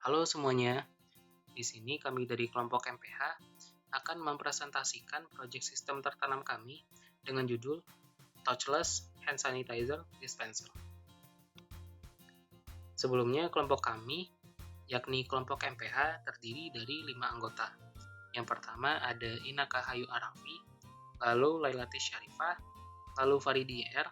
Halo semuanya, di sini kami dari kelompok MPH akan mempresentasikan proyek sistem tertanam kami dengan judul Touchless Hand Sanitizer Dispenser. Sebelumnya kelompok kami, yakni kelompok MPH, terdiri dari 5 anggota. Yang pertama ada Inaka Hayu Arafi, lalu Lailati Syarifah, lalu Faridi YR,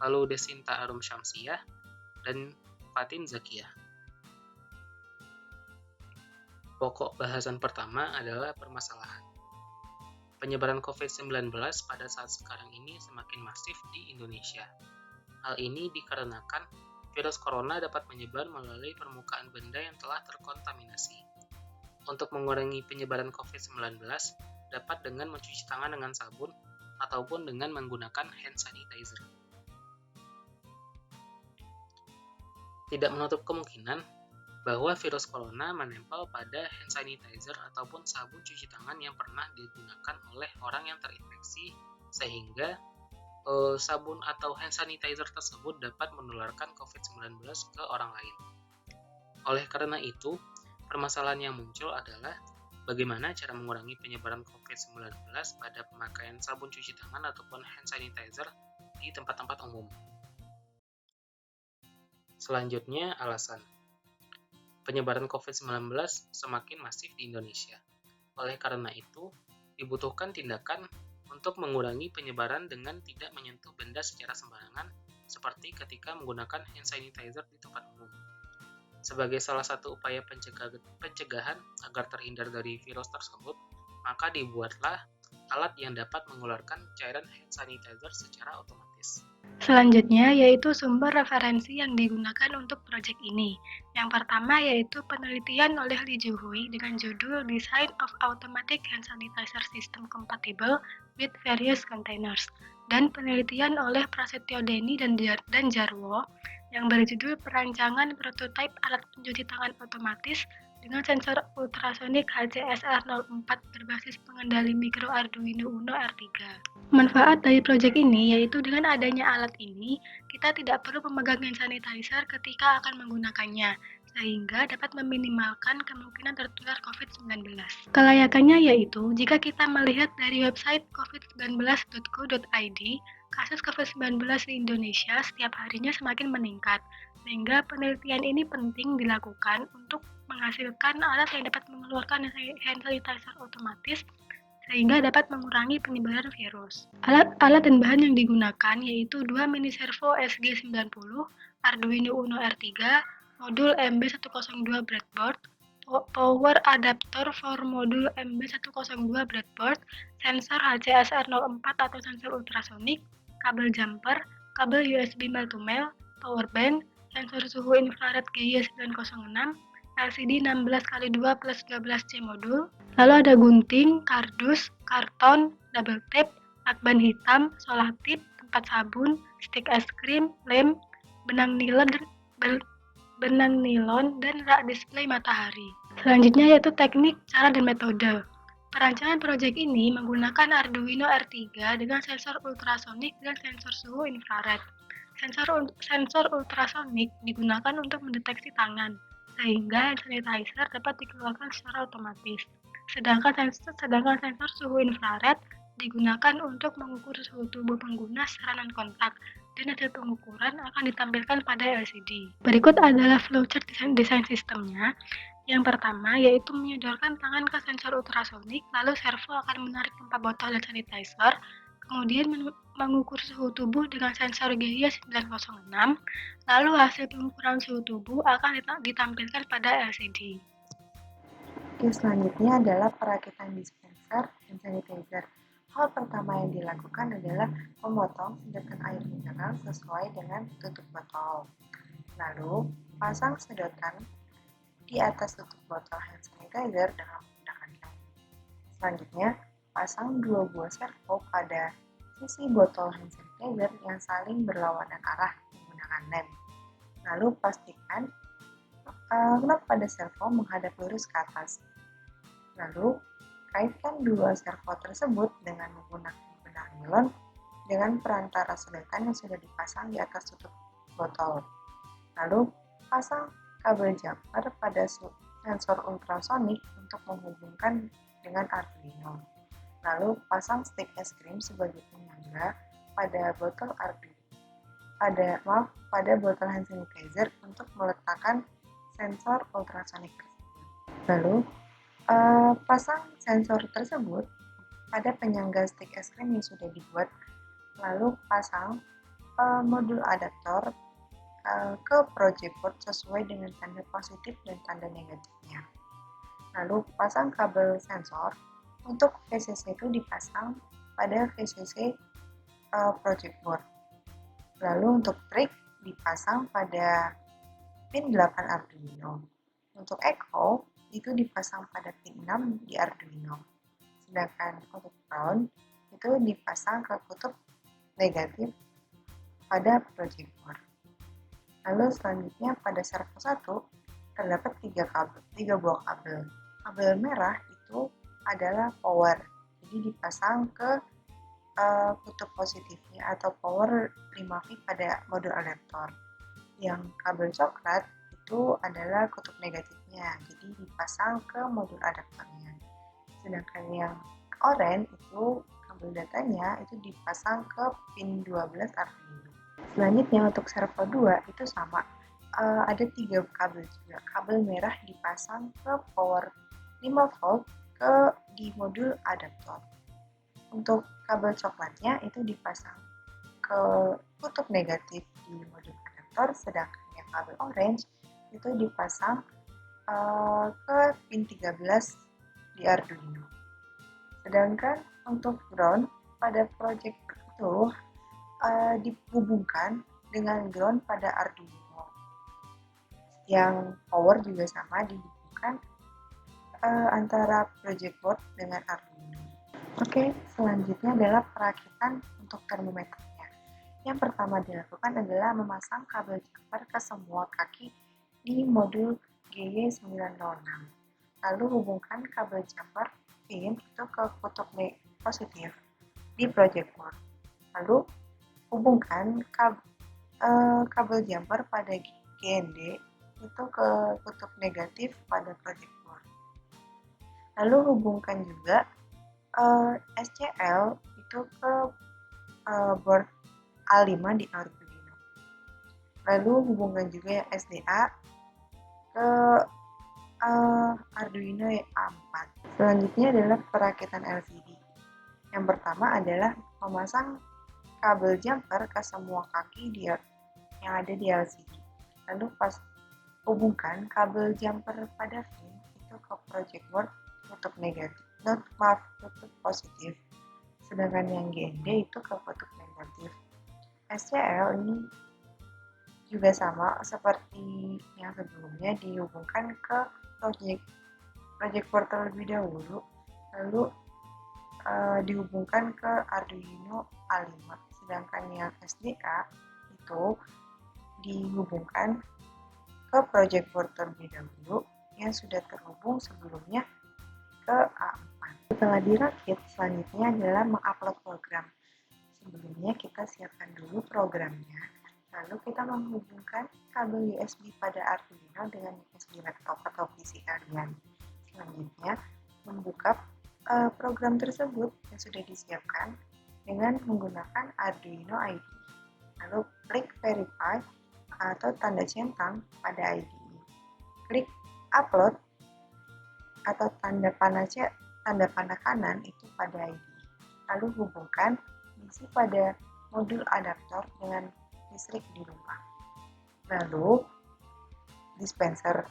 lalu Desinta Arum Syamsiyah, dan Fatin Zakiyah. Pokok bahasan pertama adalah permasalahan. Penyebaran COVID-19 pada saat sekarang ini semakin masif di Indonesia. Hal ini dikarenakan virus corona dapat menyebar melalui permukaan benda yang telah terkontaminasi. Untuk mengurangi penyebaran COVID-19 dapat dengan mencuci tangan dengan sabun ataupun dengan menggunakan hand sanitizer. Tidak menutup kemungkinan bahwa virus corona menempel pada hand sanitizer ataupun sabun cuci tangan yang pernah digunakan oleh orang yang terinfeksi, sehingga sabun atau hand sanitizer tersebut dapat menularkan COVID-19 ke orang lain. Oleh karena itu, permasalahan yang muncul adalah bagaimana cara mengurangi penyebaran COVID-19 pada pemakaian sabun cuci tangan ataupun hand sanitizer di tempat-tempat umum. Selanjutnya, alasan. Penyebaran COVID-19 semakin masif di Indonesia. Oleh karena itu, dibutuhkan tindakan untuk mengurangi penyebaran dengan tidak menyentuh benda secara sembarangan, seperti ketika menggunakan hand sanitizer di tempat umum. Sebagai salah satu upaya pencegahan agar terhindar dari virus tersebut, maka dibuatlah alat yang dapat mengeluarkan cairan hand sanitizer secara otomatis. Selanjutnya yaitu sumber referensi yang digunakan untuk proyek ini. Yang pertama yaitu penelitian oleh Lee Ju-hui dengan judul Design of Automatic Hand Sanitizer System Compatible with Various Containers dan penelitian oleh Prasetyo Deni dan Jarwo yang berjudul Perancangan Prototipe Alat Pencuci Tangan Otomatis dengan sensor ultrasonik HCSR04 berbasis pengendali mikro Arduino Uno R3. Manfaat dari proyek ini yaitu dengan adanya alat ini, kita tidak perlu memegang hand sanitizer ketika akan menggunakannya, sehingga dapat meminimalkan kemungkinan tertular COVID-19. Kelayakannya yaitu, jika kita melihat dari website covid19.go.id, kasus COVID-19 di Indonesia setiap harinya semakin meningkat, sehingga penelitian ini penting dilakukan untuk menghasilkan alat yang dapat mengeluarkan hand sanitizer otomatis sehingga dapat mengurangi penyebaran virus. Alat dan bahan yang digunakan yaitu 2 mini servo SG90, Arduino Uno R3, modul MB102 breadboard, power adapter for modul MB102 breadboard, sensor HCSR04 atau sensor ultrasonik, kabel jumper, kabel USB male-to-male, power bank, sensor suhu infrared GY906, LCD 16x2 plus 12C modul, lalu ada gunting, kardus, karton, double tape, lakban hitam, solatip, tempat sabun, stik es krim, lem, benang nilon, dan rak display matahari. Selanjutnya yaitu teknik, cara, dan metode. Perancangan proyek ini menggunakan Arduino R3 dengan sensor ultrasonik dan sensor suhu infrared. Sensor ultrasonik digunakan untuk mendeteksi tangan, sehingga hand sanitizer dapat dikeluarkan secara otomatis. Sedangkan sensor suhu infrared digunakan untuk mengukur suhu tubuh pengguna secara non-kontak, dan hasil pengukuran akan ditampilkan pada LCD. Berikut adalah flowchart desain sistemnya. Yang pertama yaitu menyodorkan tangan ke sensor ultrasonik, lalu servo akan menarik 4 botol hand sanitizer, kemudian mengukur suhu tubuh dengan sensor GY906, lalu hasil pengukuran suhu tubuh akan ditampilkan pada LCD. Oke, selanjutnya adalah perakitan dispenser hand sanitizer. Hal pertama yang dilakukan adalah memotong sedotan air mineral sesuai dengan tutup botol. Lalu, pasang sedotan di atas tutup botol hand sanitizer dengan menggunakan lem. Selanjutnya, pasang 2 buah servo pada sisi botol hand sanitizer yang saling berlawanan arah menggunakan lem. Lalu pastikan knop pada servo menghadap lurus ke atas. Lalu, kaitkan 2 servo tersebut dengan menggunakan benang nilon dengan perantara sedotan yang sudah dipasang di atas tutup botol. Lalu, pasang kabel jumper pada sensor ultrasonik untuk menghubungkan dengan Arduino. Lalu pasang stick es krim sebagai penyangga pada botol pada botol hand sanitizer untuk meletakkan sensor ultrasonik tersebut. Lalu pasang sensor tersebut pada penyangga stick es krim yang sudah dibuat. Lalu pasang modul adaptor ke project board sesuai dengan tanda positif dan tanda negatifnya. Lalu pasang kabel sensor. Untuk VCC itu dipasang pada VCC project board. Lalu untuk trig dipasang pada pin 8 Arduino. Untuk echo itu dipasang pada pin 6 di Arduino. Sedangkan untuk ground itu dipasang ke kutub negatif pada project board. Lalu selanjutnya pada servo 1 terdapat 3 buah kabel. Kabel merah itu adalah power, jadi dipasang ke kutub positifnya atau power 5V pada modul adaptor. Yang kabel coklat itu adalah kutub negatifnya, jadi dipasang ke modul adaptornya. Sedangkan yang oranye itu kabel datanya itu dipasang ke pin 12 Arduino. Selanjutnya untuk servo 2 itu sama, ada 3 kabel juga. Kabel merah dipasang ke power 5V di modul adaptor. Untuk kabel coklatnya itu dipasang ke kutub negatif di modul adaptor, sedangkan yang kabel orange itu dipasang ke pin 13 di Arduino. Sedangkan untuk ground pada project itu dihubungkan dengan ground pada Arduino. Yang power juga sama dihubungkan antara project board dengan Arduino. Oke, selanjutnya adalah perakitan untuk termometernya. Yang pertama dilakukan adalah memasang kabel jumper ke semua kaki di modul GY906. Lalu hubungkan kabel jumper pin itu ke kutub positif di project board. Lalu hubungkan kabel jumper pada GND itu ke kutub negatif pada project board. Lalu hubungkan juga SCL itu ke board A5 di Arduino. Lalu hubungkan juga SDA ke Arduino A4. Selanjutnya adalah perakitan LCD. Yang pertama adalah memasang kabel jumper ke semua kaki yang ada di LCD. Lalu hubungkan kabel jumper pada pin itu ke project board kutub negatif. Kutub positif. Sedangkan yang GND itu ke kutub negatif. SCL ini juga sama seperti yang sebelumnya, dihubungkan ke project board terlebih dahulu, lalu dihubungkan ke Arduino A5. Sedangkan yang SDA itu dihubungkan ke project board terlebih dahulu yang sudah terhubung sebelumnya ke A4. Setelah dirakit, selanjutnya adalah mengupload program. Sebelumnya kita siapkan dulu programnya, lalu kita menghubungkan kabel USB pada Arduino dengan USB laptop atau PC kalian. Selanjutnya, membuka program tersebut yang sudah disiapkan dengan menggunakan Arduino IDE. Lalu klik verify atau tanda centang pada IDE. Klik upload atau tanda panah kanan itu pada IDE. Lalu hubungkan isi pada modul adaptor dengan listrik di rumah. Lalu dispenser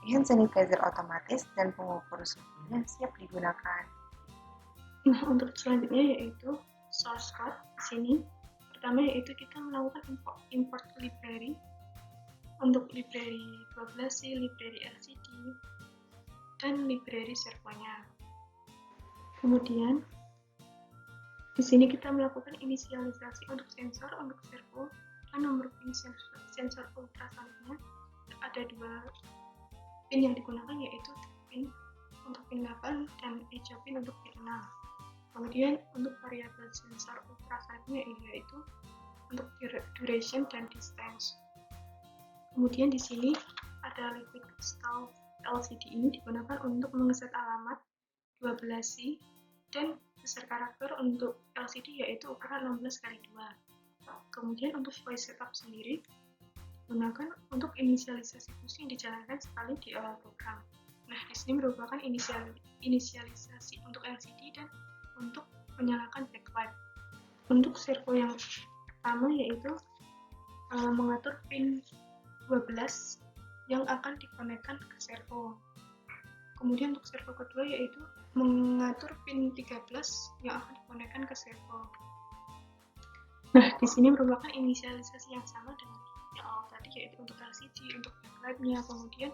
hand sanitizer otomatis dan pengukur suhunya siap digunakan. Nah, untuk selanjutnya yaitu source code. Di sini pertama yaitu kita melakukan import library. Untuk library 12C, library LCD, dan library servonya. Kemudian di sini kita melakukan inisialisasi untuk sensor, untuk servo, dan nomor pin sensor ultrasoniknya. Ada 2 pin yang digunakan, yaitu pin untuk pin 8 dan hijau pin untuk pin 6. Kemudian untuk variabel sensor ultrasoniknya yaitu untuk duration dan distance. Kemudian di sini pada liquid crystal LCD ini digunakan untuk mengeset alamat 12C dan besar karakter untuk LCD yaitu ukuran 16x2. Kemudian untuk voice setup sendiri digunakan untuk inisialisasi push yang dijalankan sekali di awal program. Nah, di sini merupakan inisialisasi untuk LCD dan untuk menyalakan backlight. Untuk servo yang pertama yaitu mengatur pin 12 yang akan dikonekkan ke servo. Kemudian untuk servo kedua yaitu mengatur pin 13 yang akan dikonekkan ke servo. Nah, di sini merupakan inisialisasi yang sama dengan yang awal tadi, yaitu untuk LCD, untuk backlightnya. Kemudian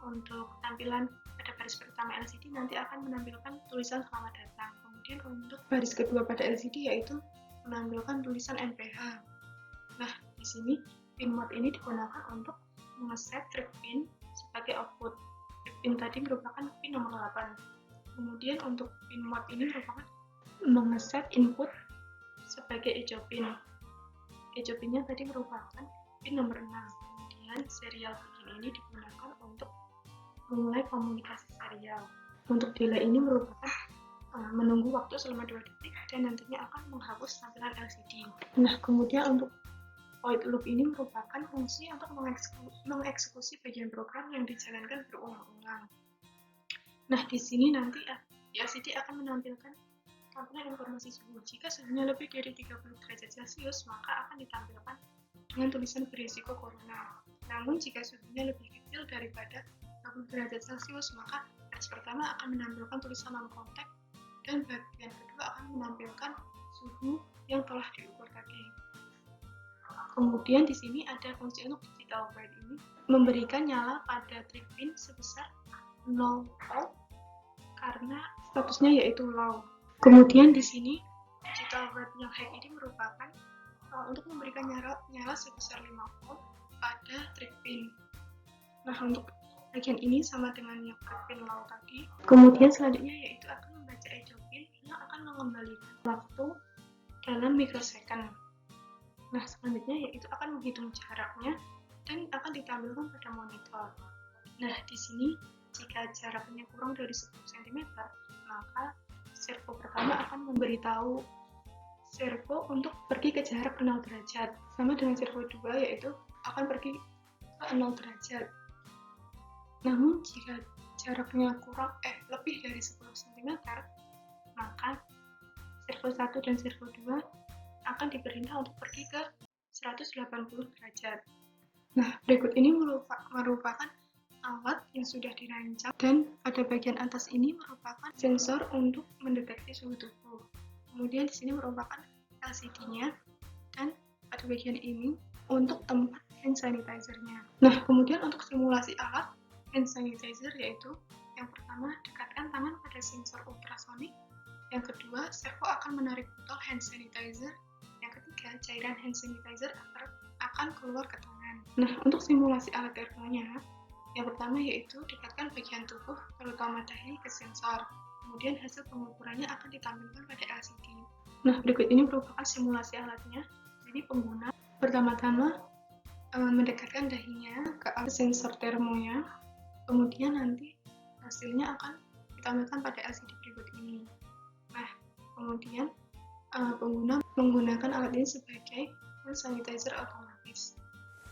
untuk tampilan pada baris pertama LCD nanti akan menampilkan tulisan selamat datang. Kemudian untuk baris kedua pada LCD yaitu menampilkan tulisan NPH. Nah, di sini pin mode ini digunakan untuk mengeset trip pin sebagai output. Trip pin tadi merupakan pin nomor 8. Kemudian untuk pin mode ini merupakan mengeset input sebagai echo pin. Echo pinnya tadi merupakan pin nomor 6. Kemudian serial begin ini digunakan untuk memulai komunikasi serial. Untuk delay ini merupakan menunggu waktu selama 2 detik dan nantinya akan menghapus tampilan LCD. Nah, kemudian untuk void loop ini merupakan fungsi untuk mengeksekusi bagian program yang dijalankan berulang-ulang. Nah, di sini nanti LCD akan menampilkan tampilan informasi suhu. Jika suhunya lebih dari 30 derajat Celcius, maka akan ditampilkan dengan tulisan berisiko corona. Namun, jika suhunya lebih kecil daripada 60 derajat Celcius, maka baris pertama akan menampilkan tulisan non-kontak dan bagian kedua akan menampilkan suhu yang telah diukur tadi. Kemudian di sini ada fungsi untuk digital bright ini memberikan nyala pada trip pin sebesar 0 volt karena statusnya yaitu low. Kemudian di sini digital bright yang high ini merupakan untuk memberikan nyala sebesar 5 volt pada trip pin. Nah, untuk bagian ini sama dengan yang trip pin low tadi. Kemudian selanjutnya yaitu akan membaca echo pin yang akan mengembalikan waktu dalam mikrosecond. Nah, selanjutnya yaitu akan menghitung jaraknya dan akan ditampilkan pada monitor. Nah, di sini jika jaraknya kurang dari 10 cm, maka servo pertama akan memberitahu servo untuk pergi ke jarak 0 derajat. Sama dengan servo 2 yaitu akan pergi ke 0 derajat. Namun jika jaraknya lebih dari 10 cm, maka servo 1 dan servo 2 akan diperintah untuk pergi ke 180 derajat. Nah, berikut ini merupakan alat yang sudah dirancang dan pada bagian atas ini merupakan sensor untuk mendeteksi suhu tubuh. Kemudian di sini merupakan LCD-nya dan pada bagian ini untuk tempat hand sanitizer-nya. Nah, kemudian untuk simulasi alat hand sanitizer yaitu yang pertama dekatkan tangan pada sensor ultrasonik, yang kedua servo akan menarik botol hand sanitizer, yang ketiga cairan hand sanitizer akan keluar ke tangan. Nah, untuk simulasi alat termonya yang pertama yaitu dekatkan bagian tubuh terutama dahi ke sensor. Kemudian hasil pengukurannya akan ditampilkan pada LCD. Nah, berikut ini merupakan simulasi alatnya. Jadi pengguna pertama-tama mendekatkan dahinya ke sensor termonya. Kemudian nanti hasilnya akan ditampilkan pada LCD berikut ini. Nah, kemudian pengguna menggunakan alat ini sebagai hand sanitizer otomatis.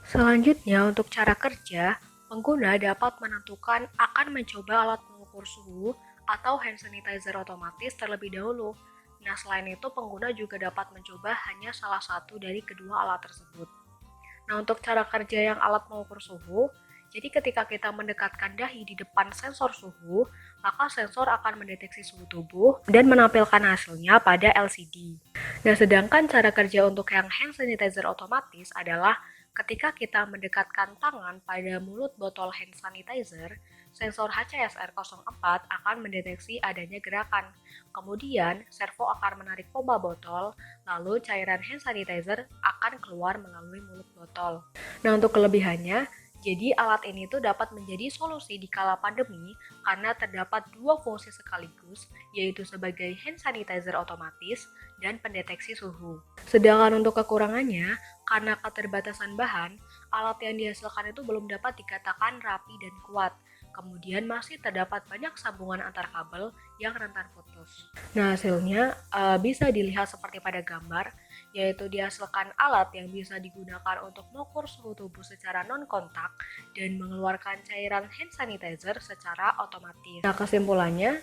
Selanjutnya, untuk cara kerja, pengguna dapat menentukan akan mencoba alat pengukur suhu atau hand sanitizer otomatis terlebih dahulu. Nah, selain itu pengguna juga dapat mencoba hanya salah satu dari kedua alat tersebut. Nah, untuk cara kerja yang alat pengukur suhu, jadi ketika kita mendekatkan dahi di depan sensor suhu, maka sensor akan mendeteksi suhu tubuh dan menampilkan hasilnya pada LCD. Nah, sedangkan cara kerja untuk yang hand sanitizer otomatis adalah ketika kita mendekatkan tangan pada mulut botol hand sanitizer, sensor HCSR04 akan mendeteksi adanya gerakan. Kemudian, servo akan menarik pompa botol, lalu cairan hand sanitizer akan keluar melalui mulut botol. Nah, untuk kelebihannya, jadi alat ini tuh dapat menjadi solusi di kala pandemi karena terdapat dua fungsi sekaligus, yaitu sebagai hand sanitizer otomatis dan pendeteksi suhu. Sedangkan untuk kekurangannya, karena keterbatasan bahan, alat yang dihasilkan itu belum dapat dikatakan rapi dan kuat. Kemudian masih terdapat banyak sambungan antar kabel yang rentan putus. Nah, hasilnya bisa dilihat seperti pada gambar, yaitu dihasilkan alat yang bisa digunakan untuk mengukur suhu tubuh secara non-kontak dan mengeluarkan cairan hand sanitizer secara otomatis. Nah, kesimpulannya,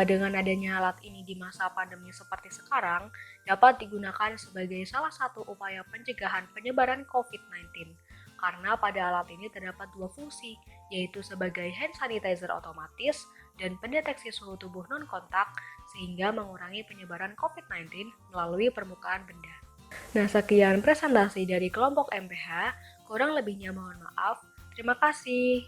dengan adanya alat ini di masa pandemi seperti sekarang, dapat digunakan sebagai salah satu upaya pencegahan penyebaran COVID-19. Karena pada alat ini terdapat dua fungsi, yaitu sebagai hand sanitizer otomatis dan pendeteksi suhu tubuh non-kontak, sehingga mengurangi penyebaran COVID-19 melalui permukaan benda. Nah, sekian presentasi dari kelompok MPH, kurang lebihnya mohon maaf. Terima kasih.